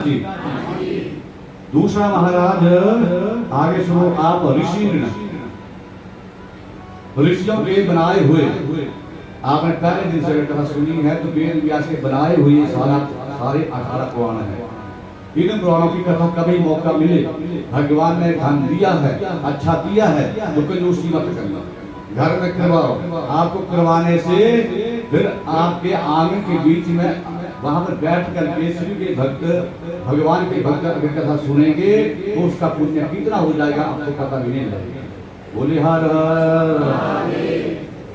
जी। दूसरा महाराज आगे सुनो, आप ऋषियों के बनाए हुए, आपने पहले दिन से कथा सुनी है तो वेद व्यास के बनाए हुए सारे 18 पुराण है। इन पुराणों की कथा कभी मौका मिले, भगवान ने धन दिया है, अच्छा दिया है तो कंजूसी मत करना, घर में करवाओ। आपको करवाने से फिर आपके आंगन के बीच में वहां पर बैठ करके श्री के भक्त, भगवान के भक्त अगर कथा सुनेंगे तो उसका पुण्य कितना हो जाएगा आपको पता भी नहीं लगेगा। बोले हर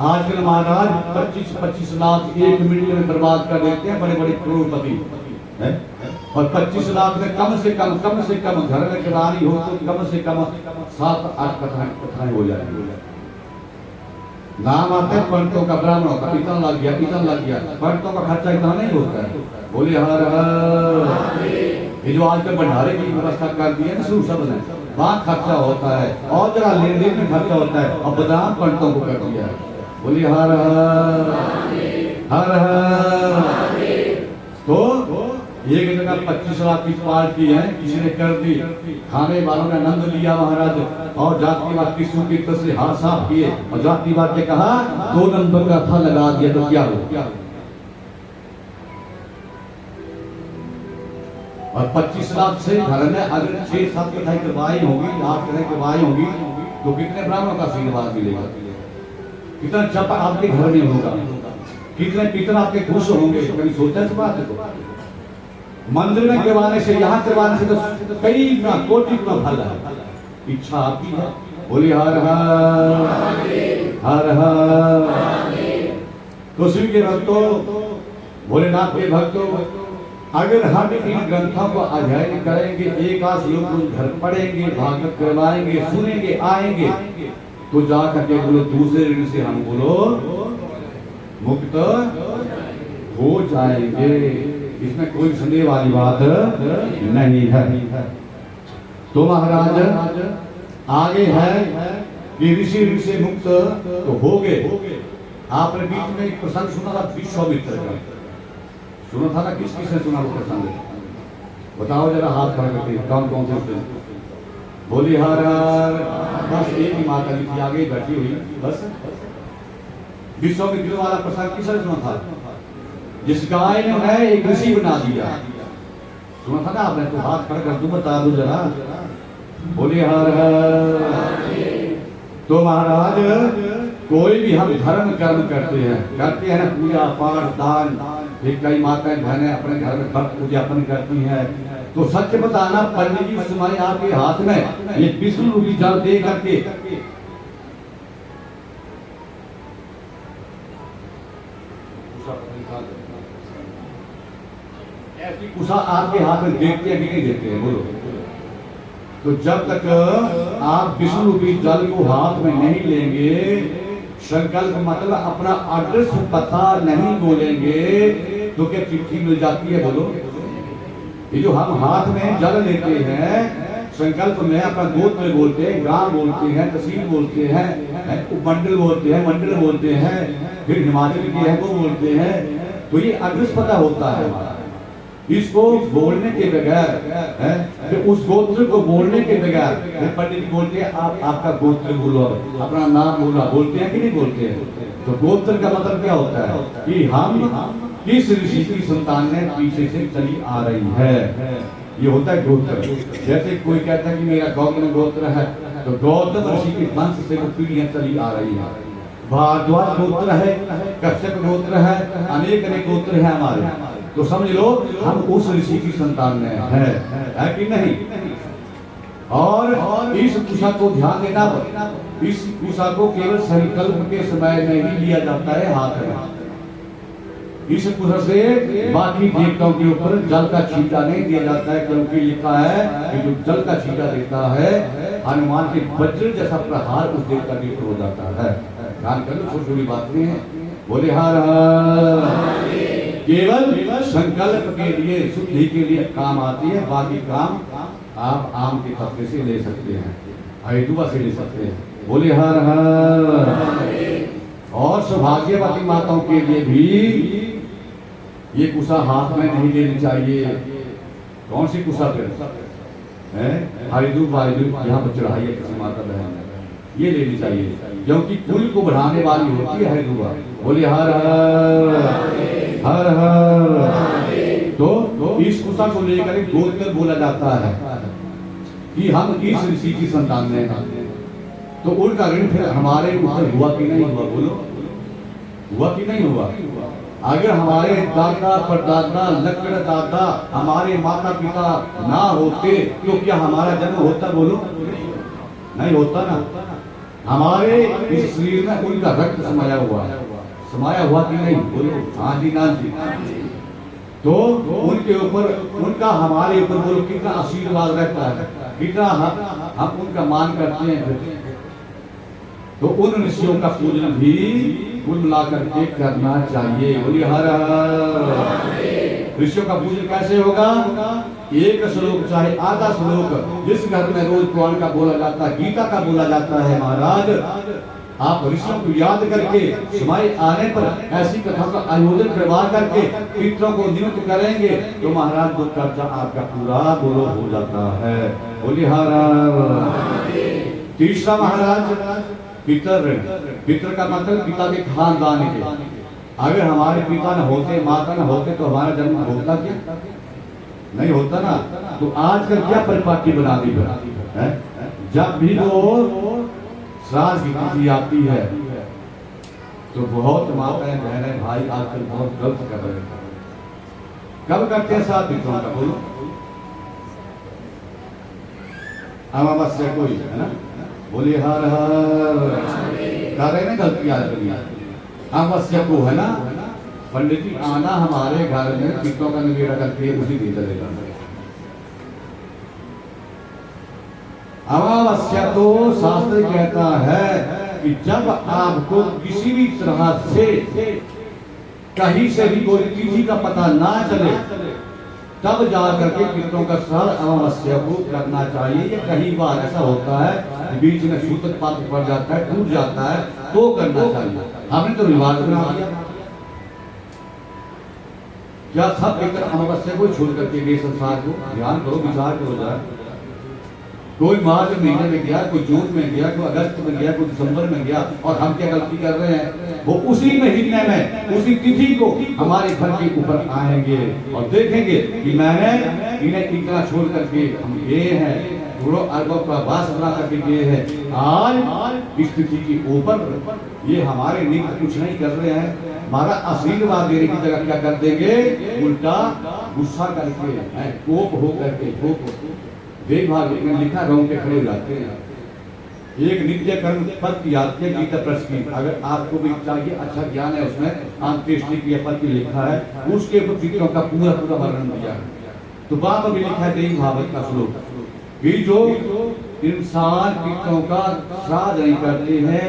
आजकल महाराज 25-25 लाख 1 मिनट में बर्बाद कर देते हैं बड़े बड़े करोड़पति है? और 25 लाख में कम से कम घर में करानी हो तो कम से कम 7-8 कथाएं हो जाएंगी। नाम आते हैं पंडितों का, ब्राह्मणों का, इतना लग गया, पंडितों का खर्चा इतना नहीं होता है। बोले हर ये जो आजकल भंडारे की व्यवस्था कर दी है ना शुरू सब ने, वहाँ खर्चा होता है और जरा लेन देन में खर्चा होता है और बदनाम पंडितों को कर दिया है। बोले हर तो एक जगह 25 लाख की पार्टी है, किसी ने कर दी, खाने वालों ने आनंद लिया महाराज, और जातिवाद की सुकीर्त से हाथ साफ किए और जातिवाद ने कहा 2 नंबर का था लगा दिया तो क्या हो। और 25 लाख से घर में अगर 6-7 कथाएं करवाई होगी, 8 कथाएं करवाई होगी तो कितने ब्राह्मणों का आशीर्वाद मिलेगा, कितना जप आपके घर में होगा, कितने पितर आपके खुश होंगे। कभी सोचा इस बात को? मंदिर में करवाने से, यहाँ करवाने से तो कई गुना, कोटि गुना फल है। इच्छा आपकी है। बोली हर तो शिव के भक्तों, भोलेनाथ के भक्तों, अगर हम इन ग्रंथों को अध्ययन करेंगे, एक आध श्लोक घर पढ़ेंगे, भागवत करवाएंगे, सुनेंगे, आएंगे तो जाकर के बोलो दूसरे ऋण से हम बोलो मुक्त हो जाएंगे। इसमें कोई संदेह वाली बात नहीं है। तो महाराज आगे है कि ऋषि से मुक्त तो हो गए। आपने बीच में एक प्रसंग सुना था विश्वामित्र का, सुना था ना? किसने सुना वो प्रसंग? बताओ जरा हाथ खड़ा करके, कौन कौन से? बोली हर बस एक ही माता जी थी आगे बैठी हुई, बस विश्वामित्र वाला प्रसंग किसने सुना था? जिस गाय ने उन्हें एक ऋषि बना दिया, सुना था ना आपने? तो हाथ खड़ा कर, तू बता दो जरा। बोले हर तो महाराज कोई भी हम धर्म कर्म करते हैं ना, पूजा पाठ दान, कई माताएं बहनें अपने घर में भक्त पूजा अपन करती हैं, तो सच बताना पंडित जी समय आपके हाथ में ये विष्णु रूपी जल दे करके ऐसी कुशा आपके हाथ में देखते हैं कि नहीं देखते हैं? बोलो। तो जब तक आप विष्णु रूपी जल को हाथ में नहीं लेंगे, संकल्प मतलब अपना एड्रेस पता नहीं बोलेंगे तो क्या चिट्ठी मिल जाती है? बोलो। ये जो हम हाथ में जल लेते हैं, संकल्प में अपना गोत्र बोलते हैं, ग्राम बोलते हैं, तहसील बोलते हैं, उपमंडल बोलते हैं, मंडल बोलते हैं, फिर हिमाचल के हैं वो बोलते हैं, तो ये एड्रेस पता होता है हमारा। इसको बोलने के बगैर, फिर उस गोत्र को बोलने के बगैर पंडित जी बोलते हैं आप आपका गोत्र बोलो, अपना नाम बोला, बोलते हैं कि नहीं बोलते हैं? तो गोत्र का मतलब क्या होता है कि हम किस ऋषि की संतान ने पीछे से चली आ रही है, ये होता है गोत्र। जैसे कोई कहता है कि मेरा गौतम गोत्र है, तो गौतम ऋषि के वंश से वो पीढ़ियां चली आ रही है। भारद्वाज गोत्र है, कश्यप गोत्र है, अनेक गोत्र है हमारे, तो समझ लो हम उस ऋषि की संतान में है कि नहीं? और इस कुशा को ध्यान देना, इस कुशा को केवल संकल्प के समय में ही लिया जाता है हाथ में। इस कुशा से बाकी देवताओं के ऊपर जल का छींटा नहीं दिया जाता है, क्योंकि लिखा है कि जो जल का छींटा देता है हनुमान के वज्र जैसा प्रहार उस देवता के ऊपर हो जाता है। ध्यान कर लो, छोटी छोटी बातें हैं। बोले हर केवल संकल्प के लिए, शुद्धि के लिए काम आती है, बाकी काम आप आम के पत्ते से ले सकते हैं, हरिदुआ से ले सकते हैं। बोले हर और सौभाग्यवती माताओं के लिए भी ये कुशा हाथ में नहीं लेनी चाहिए। कौन सी कुशा है हाइदू वाहिदू यहाँ पर चढ़ाई है किसी माता बहन ने, ये लेनी चाहिए क्योंकि कुल को बढ़ाने वाली होती है हाइदुआ। बोले हर हर हर हर। तो इस कुशा को लेकर गोत्र बोला जाता है कि हम इस ऋषि की संतान हैं, तो उनका ऋण फिर हमारे ऊपर हुआ कि नहीं हुआ? बोलो, हुआ कि नहीं हुआ? अगर हमारे दादा परदादा लक्ष्मण दादा हमारे माता पिता ना होते तो क्या हमारा जन्म होता? बोलो, नहीं होता ना। हमारे इस शरीर में उनका रक्त समाया हुआ कि नहीं? बोलो, हाँ जी ना जी। तो उनके ऊपर उनका हमारे ऊपर बोलो कितना आशीर्वाद रहता है, कितना हम उनका मान करते हैं। तो उन ऋषियों का पूजन भी कुल मिला करके करना चाहिए। बोलिए हर हर। ऋषियों का पूजन कैसे होगा? एक श्लोक चाहे आधा श्लोक जिस घर में रोज पुराण का बोला जाता है, गीता का बोला जाता है, महाराज आप ऋषियों को याद करके समय आने पर ऐसी कथा का आयोजन करवा करके पितरों को नियुक्त करेंगे तो महाराज जो कर्जा आपका पूरा बोलो हो जाता है। बोलिए हर हर। तीसरा महाराज पितर। पितर का मतलब पिता के खानदान के। अगर हमारे पिता न होते, माता न होते तो हमारा जन्म होता क्या? नहीं होता ना। तो आजकल क्या परिपाटी बना दी है, जब भी वो श्राद्ध की तिथि आती है तो बहुत माताएं बहनें भाई आजकल बहुत गलत कर रहे हैं। कब करते हैं श्राद्ध पितरों का? बोलो, अमावस्या कोई है ना? बोलिए हर हर। कर रहे ना गलती आजकल, अमावस्या को है ना पंडित जी आना हमारे घर में पितरों का निवेदन करके उसी दिन चलेगा। अमावस्या तो शास्त्र कहता है कि जब आपको किसी भी तरह से कहीं से भी कोई तिथि का पता ना चले तब जाकर के पितरों का श्राद्ध अमावस्या को करना चाहिए। ये कहीं बार ऐसा होता है बीच में सूत्र पात्र पड़ जाता है, टूट जाता है, तो करना चाहिए। हमने तो रिवाज बना दिया। क्या सब पितर अमावस्या को छोड़ करके गए संसार को? ध्यान करो, विचार करो जाए। कोई मार्च महीने में गया, कोई जून में गया, कोई अगस्त में गया, कोई दिसंबर में गया, और हम क्या गलती कर रहे हैं? वो उसी महीने में उसी तिथि को हमारे घर के ऊपर आएंगे और देखेंगे कि मैंने इन्हें इतना छोड़ करके हम गए हैं, करोड़ों अरबों का वास बना करके गए हैं। आज इस तिथि के ऊपर ये हमारे निमित्त कुछ नहीं कर रहे हैं, हमारा आशीर्वाद देने की जगह क्या कर देंगे? उल्टा गुस्सा करके, कोप हो करके, कोप देखभाल में लिखा गाँव के खड़े हो जाते हैं। एक नित्य कर्म पद की आती है गीता प्रश्न की, अगर आपको भी चाहिए अच्छा ज्ञान है उसमें अंत्येष्टि की पद की लिखा है, उसके ऊपर पितरों का पूरा पूरा वर्णन दिया है। तो वहां भी लिखा है देवी भागवत का श्लोक कि जो इंसान पितरों का श्राद्ध नहीं करते हैं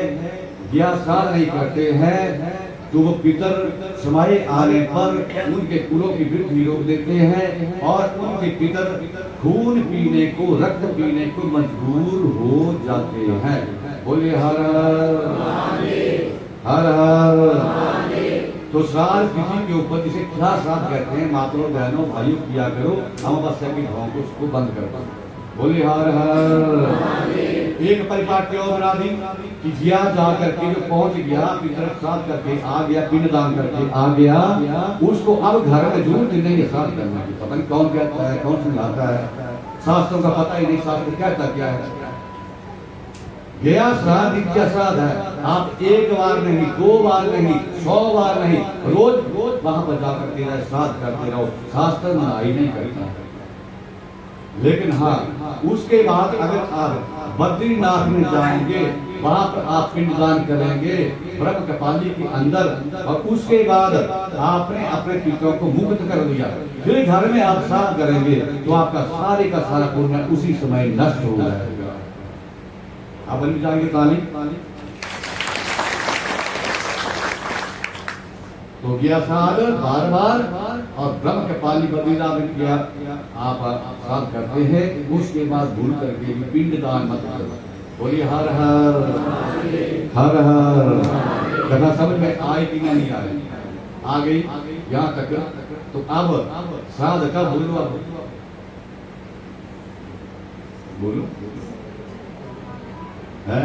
या श्राद्ध नहीं करते हैं तो वो पितर समय आने पर उनके कुलों की वृद्धि रोक देते हैं और उनके पितर खून पीने को, रक्त पीने को मजबूर हो जाते हैं। बोले हर हर हर। तो श्राद्ध तिथि के ऊपर जिसे क्या श्राद्ध कहते हैं, माताओं बहनों भाइयों किया करो, अमावस्या की भाव को उसको बंद कर दो। बोले हर हर। एक परिपाटी और बना दी कि गया जा करके जो पहुंच गया पितर श्राद्ध करके आ गया, पिंडदान करके आ गया, उसको अब घर में जरूर नहीं श्राद्ध करना है। पता नहीं कौन कहता है, कौन समझाता है, शास्त्रों का पता ही नहीं, शास्त्र कहता क्या है। गया श्राद्ध नित्य श्राद्ध है, आप एक बार नहीं, 2 बार नहीं, 100 बार नहीं, रोज रोज वहां पर जाकर तेरा श्राद्ध करते रहो। शास्त्र मनाही नहीं करता। लेकिन हाँ, उसके बाद अगर आप बद्रीनाथ में जाएंगे, वहां पर आप पिंडदान करेंगे ब्रह्म कपाली के अंदर, और उसके बाद आपने अपने पितरों को मुक्त कर दिया, फिर घर में आप श्राद्ध करेंगे तो आपका सारे का सारा पुण्य उसी समय नष्ट हो जाएगा। आप बन जाएंगे ताली। तो गया श्राद्ध बार बार, और ब्रह्म कपाली बद्रीनाथ में किया आप श्राद्ध करते हैं, उसके बाद भूल करके भी पिंडदान मत करो। बोलिए हर हर हर हर। कथा समझ में आए कि नहीं आए? आ गई यहाँ तक। तो अब श्राद्ध कब बोलो? बोलो है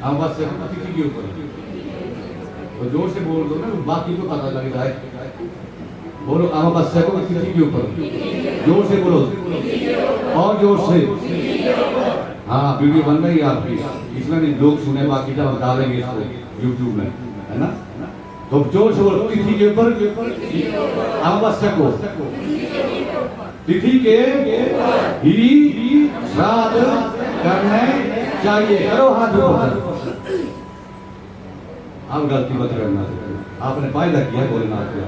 अमावस्या को तिथि के ऊपर, तो जोर से बोल दो ना, बाकी को पता लगता है। बोलो अमावस्या को तिथि के ऊपर, जोर से बोलो और जोर से। हाँ वीडियो बन रही है आपकी, इसमें भी लोग सुने, बाकी जब हम डालेंगे इसको यूट्यूब में, है ना। तो जोर से बोलो तिथि के ऊपर, अमावस्या को तिथि के ही श्राद्ध करने चाहिए। करो हाथ ऊपर। आप गलती मत करना, आपने फायदा किया भोलेनाथ का,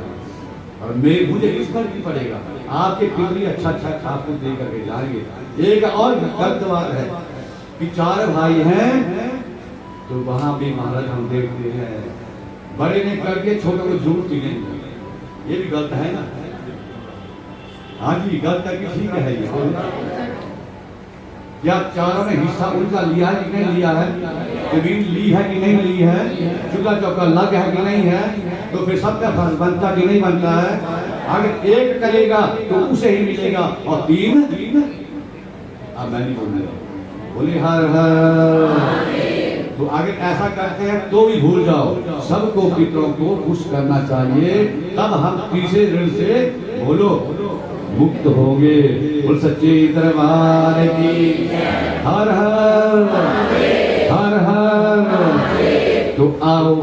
और मुझे इस पर भी पड़ेगा। आपके पितरी अच्छा आपको दे करके जाएंगे। एक और गलत बात है कि 4 भाई हैं, तो वहां भी महाराज हम देखते हैं बड़े ने करके छोटे को जरूरत ही नहीं, ये भी गलत है ना। हाँ जी गलत है कि ठीक है ये? क्या चारों ने हिस्सा उनका लिया है कि नहीं लिया है? जमीन ली है कि नहीं ली है? चूल्हा चौका लग है कि नहीं है? तो फिर सबका फर्ज बनता कि नहीं बनता है? अगर एक करेगा तो उसे ही मिलेगा, और 3 अब मैं नहीं बोलूंगा, बोले हर हर। तो अगर ऐसा करते हैं तो भी भूल जाओ, सबको पितरों को खुश करना चाहिए, तब हम तीसरे ऋण से बोलो मुक्त होंगे। बोल सच्चे दरबार की हर हर हर हर। तो आओ